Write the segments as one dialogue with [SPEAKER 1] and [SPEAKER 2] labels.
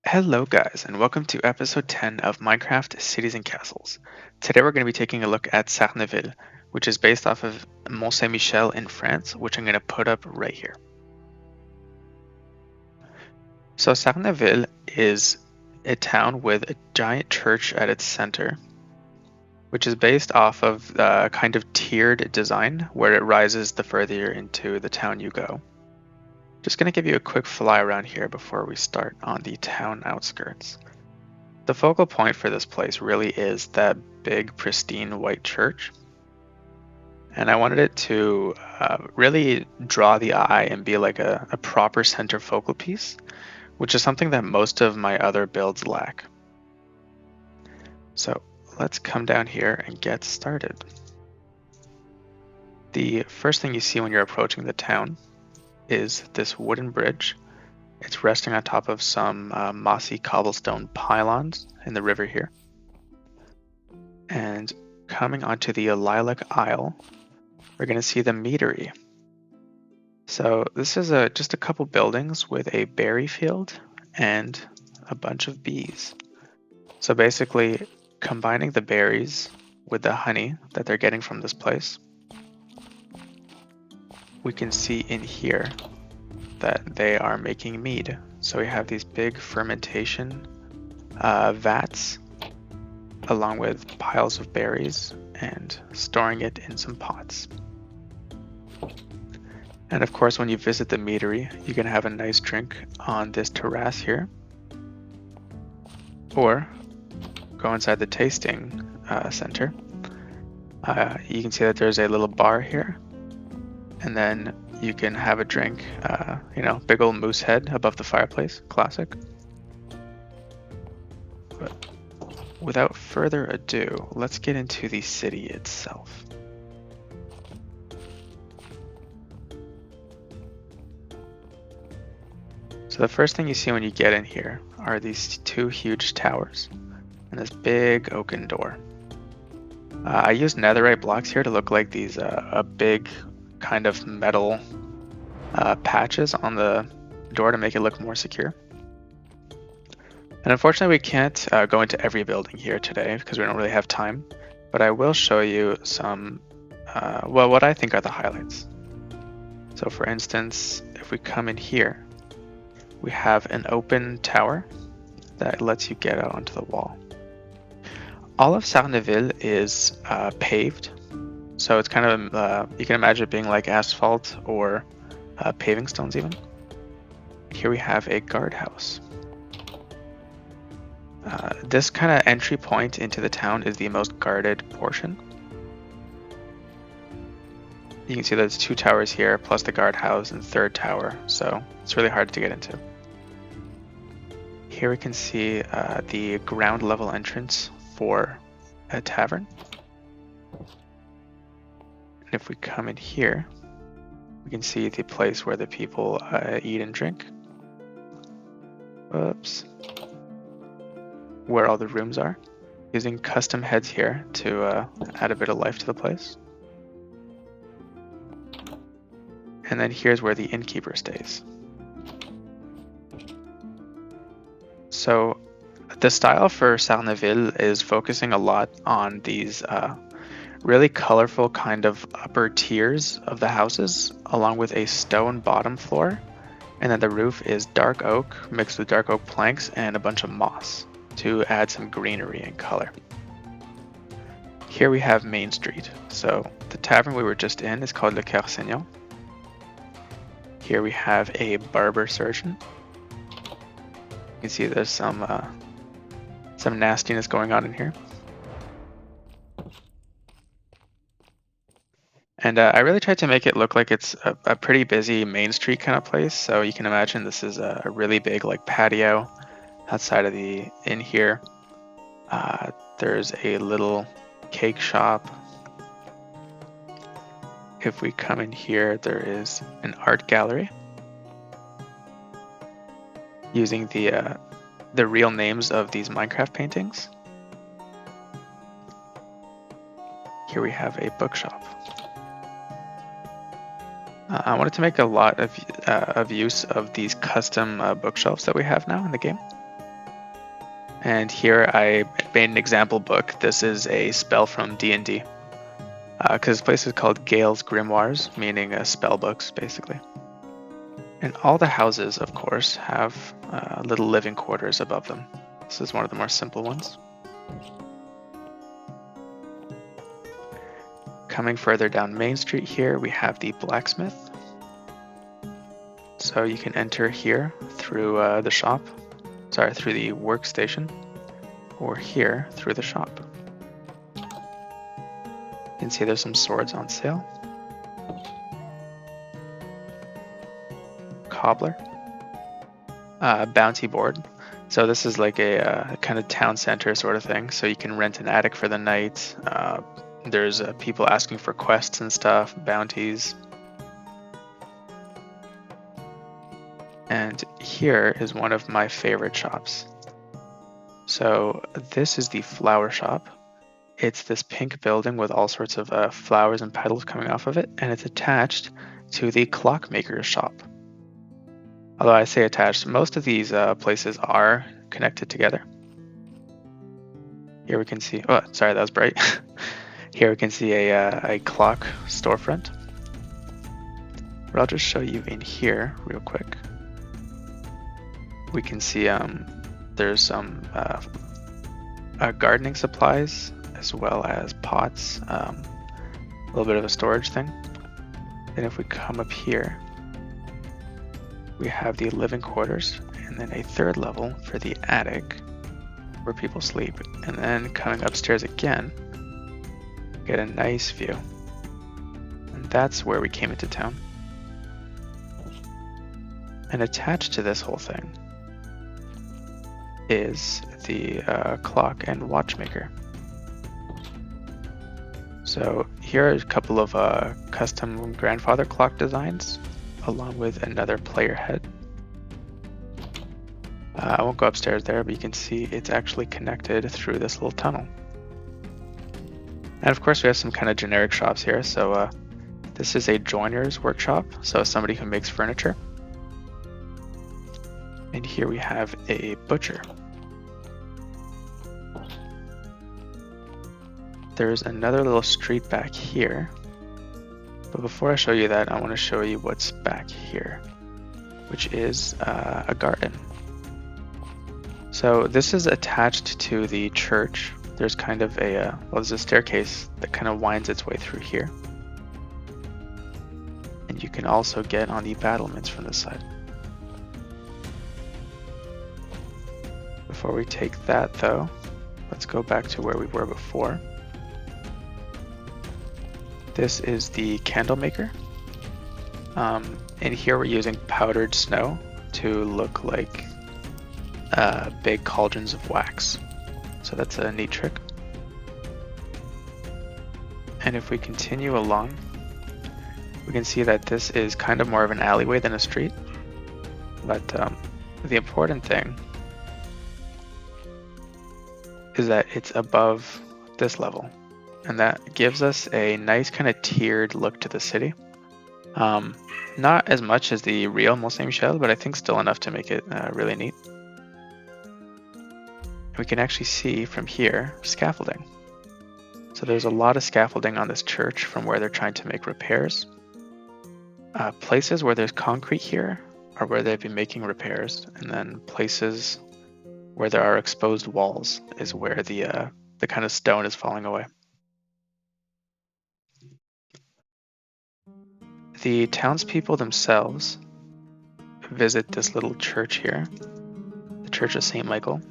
[SPEAKER 1] Hello, guys, and welcome to episode 10 of Minecraft Cities and Castles. Today we're going to be taking a look at Sarneville, which is based off of Mont Michel in France, which I'm going to put up right here. So, Sarneville is a town with a giant church at its center, which is based off of a kind of tiered design where it rises the further into the town you go. Just going to give you a quick fly around here before we start on the town outskirts. The focal point for this place really is that big, pristine white church. And I wanted it to really draw the eye and be like a proper center focal piece, which is something that most of my other builds lack. So let's come down here and get started. The first thing you see when you're approaching the town is this wooden bridge. It's resting on top of some mossy cobblestone pylons in the river here. And coming onto the lilac isle, we're going to see the meadery. So this is just a couple buildings with a berry field and a bunch of bees. So basically combining the berries with the honey that they're getting from this place, we can see in here that they are making mead. So we have these big fermentation vats along with piles of berries and storing it in some pots. And of course, when you visit the meadery, you can have a nice drink on this terrace here, or go inside the tasting center. You can see that there's a little bar here, and then you can have a drink, big old moose head above the fireplace, classic. But without further ado, let's get into the city itself. So the first thing you see when you get in here are these two huge towers and this big oaken door. I used netherite blocks here to look like these a big kind of metal patches on the door to make it look more secure. And unfortunately we can't go into every building here today because we don't really have time, but I will show you some, what I think are the highlights. So for instance, if we come in here, we have an open tower that lets you get out onto the wall. All of Sarneville is paved. So it's kind of, you can imagine it being like asphalt or paving stones even. Here we have a guardhouse. This kind of entry point into the town is the most guarded portion. You can see there's two towers here, plus the guardhouse and third tower, so it's really hard to get into. Here we can see the ground level entrance for a tavern. And if we come in here, we can see the place where the people eat and drink. Oops. Where all the rooms are. Using custom heads here to add a bit of life to the place. And then here's where the innkeeper stays. So the style for Sarneville is focusing a lot on these really colorful kind of upper tiers of the houses, along with a stone bottom floor, and then the roof is dark oak mixed with dark oak planks and a bunch of moss to add some greenery and color. Here we have Main Street. So the tavern we were just in is called Le Coeur Saignant. Here we have a barber surgeon. You can see there's some nastiness going on in here. And I really tried to make it look like it's a pretty busy main street kind of place. So you can imagine this is a really big like patio outside of the inn here. There's a little cake shop. If we come in here, there is an art gallery using the real names of these Minecraft paintings. Here we have a bookshop. I wanted to make a lot of use of these custom bookshelves that we have now in the game. And here I made an example book. This is a spell from D&D. Because this place is called Gale's Grimoires, meaning spell books, basically. And all the houses, of course, have little living quarters above them. This is one of the more simple ones. Coming further down Main Street here, we have the blacksmith. So you can enter here through the shop, through the workstation, or here through the shop. You can see there's some swords on sale. Cobbler. Bounty board. So this is like a kind of town center sort of thing. So you can rent an attic for the night. There's people asking for quests and stuff, bounties. And here is one of my favorite shops. So this is the flower shop. It's this pink building with all sorts of flowers and petals coming off of it, and it's attached to the clockmaker's shop. Although I say attached, most of these places are connected together. Here we can see, oh, sorry, that was bright. Here we can see a clock storefront. But I'll just show you in here real quick. We can see there's some gardening supplies as well as pots, a little bit of a storage thing. And if we come up here, we have the living quarters and then a third level for the attic where people sleep. And then coming upstairs again, get a nice view. And that's where we came into town. And attached to this whole thing is the clock and watchmaker. So here are a couple of custom grandfather clock designs along with another player head. I won't go upstairs there, but you can see it's actually connected through this little tunnel. And of course we have some kind of generic shops here. So this is a joiner's workshop, so somebody who makes furniture. And here we have a butcher. There's another little street back here. But before I show you that, I want to show you what's back here, which is a garden. So this is attached to the church. There's kind of there's a staircase that kind of winds its way through here. And you can also get on the battlements from this side. Before we take that though, let's go back to where we were before. This is the candle maker. And here we're using powdered snow to look like big cauldrons of wax. So that's a neat trick. And if we continue along, we can see that this is kind of more of an alleyway than a street. But the important thing is that it's above this level. And that gives us a nice kind of tiered look to the city. Not as much as the real Mont Michel, but I think still enough to make it really neat. We can actually see from here scaffolding. So there's a lot of scaffolding on this church from where they're trying to make repairs. Places where there's concrete here are where they've been making repairs, and then places where there are exposed walls is where the kind of stone is falling away. The townspeople themselves visit this little church here, the Church of St. Michael.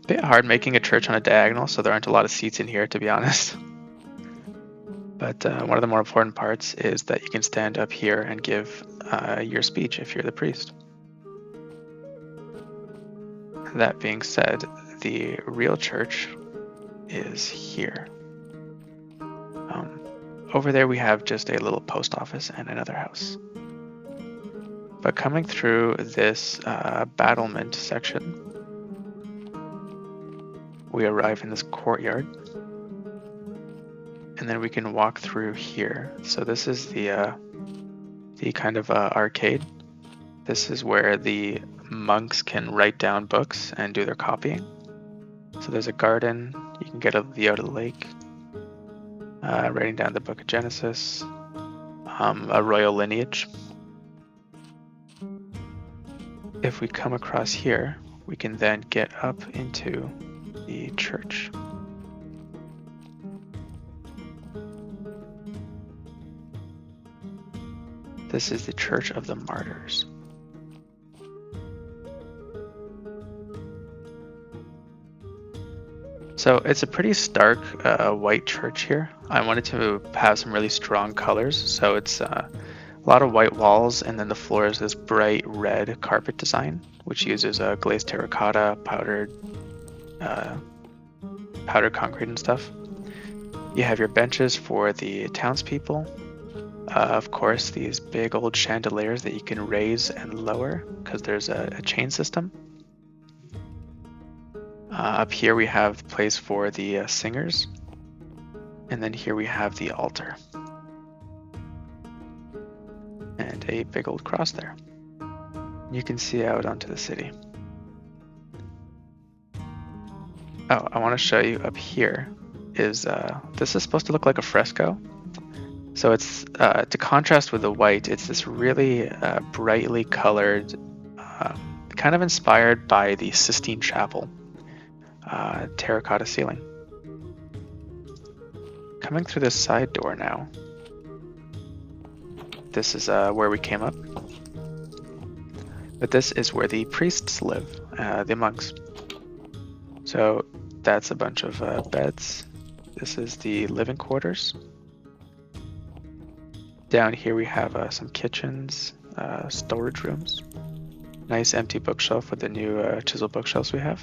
[SPEAKER 1] Bit hard making a church on a diagonal, so there aren't a lot of seats in here, to be honest. But one of the more important parts is that you can stand up here and give your speech if you're the priest. That being said, the real church is here. Over there we have just a little post office and another house. But coming through this battlement section, we arrive in this courtyard. And then we can walk through here. So this is the kind of arcade. This is where the monks can write down books and do their copying. So there's a garden. You can get a view out of the lake. Writing down the Book of Genesis. A royal lineage. If we come across here, we can then get up into the church. This is the Church of the Martyrs. So it's a pretty stark white church here. I wanted to have some really strong colors, so it's a lot of white walls, and then the floor is this bright red carpet design, which uses glazed terracotta, powdered concrete and stuff. You have your benches for the townspeople. Of course, these big old chandeliers that you can raise and lower because there's a chain system. Up here we have the place for the singers, and then here we have the altar. And a big old cross there. You can see out onto the city. Oh, I want to show you up here is, this is supposed to look like a fresco. So it's, to contrast with the white, it's this really brightly colored, kind of inspired by the Sistine Chapel. Terracotta ceiling. Coming through this side door now. This is where we came up. But this is where the priests live, the monks. So that's a bunch of beds. This is the living quarters. Down here we have some kitchens, storage rooms. Nice empty bookshelf with the new chisel bookshelves we have.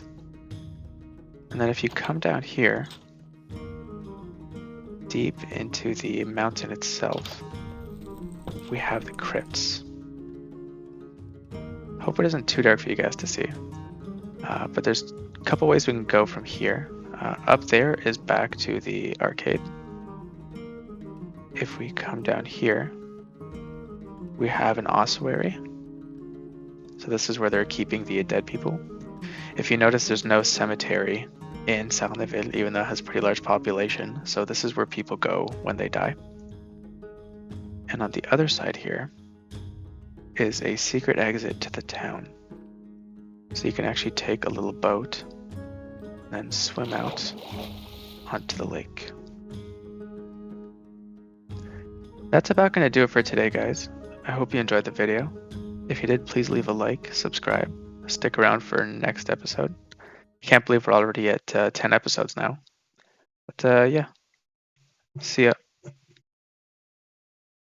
[SPEAKER 1] And then if you come down here, deep into the mountain itself, we have the crypts. Hope it isn't too dark for you guys to see. But there's a couple ways we can go from here. Up there is back to the arcade. If we come down here, we have an ossuary. So this is where they're keeping the dead people. If you notice, there's no cemetery in Sarneville, even though it has a pretty large population. So this is where people go when they die. And on the other side here is a secret exit to the town. So you can actually take a little boat and then swim out onto the lake. That's about going to do it for today, guys. I hope you enjoyed the video. If you did, please leave a like, subscribe, stick around for next episode. Can't believe we're already at 10 episodes now. But yeah, see ya.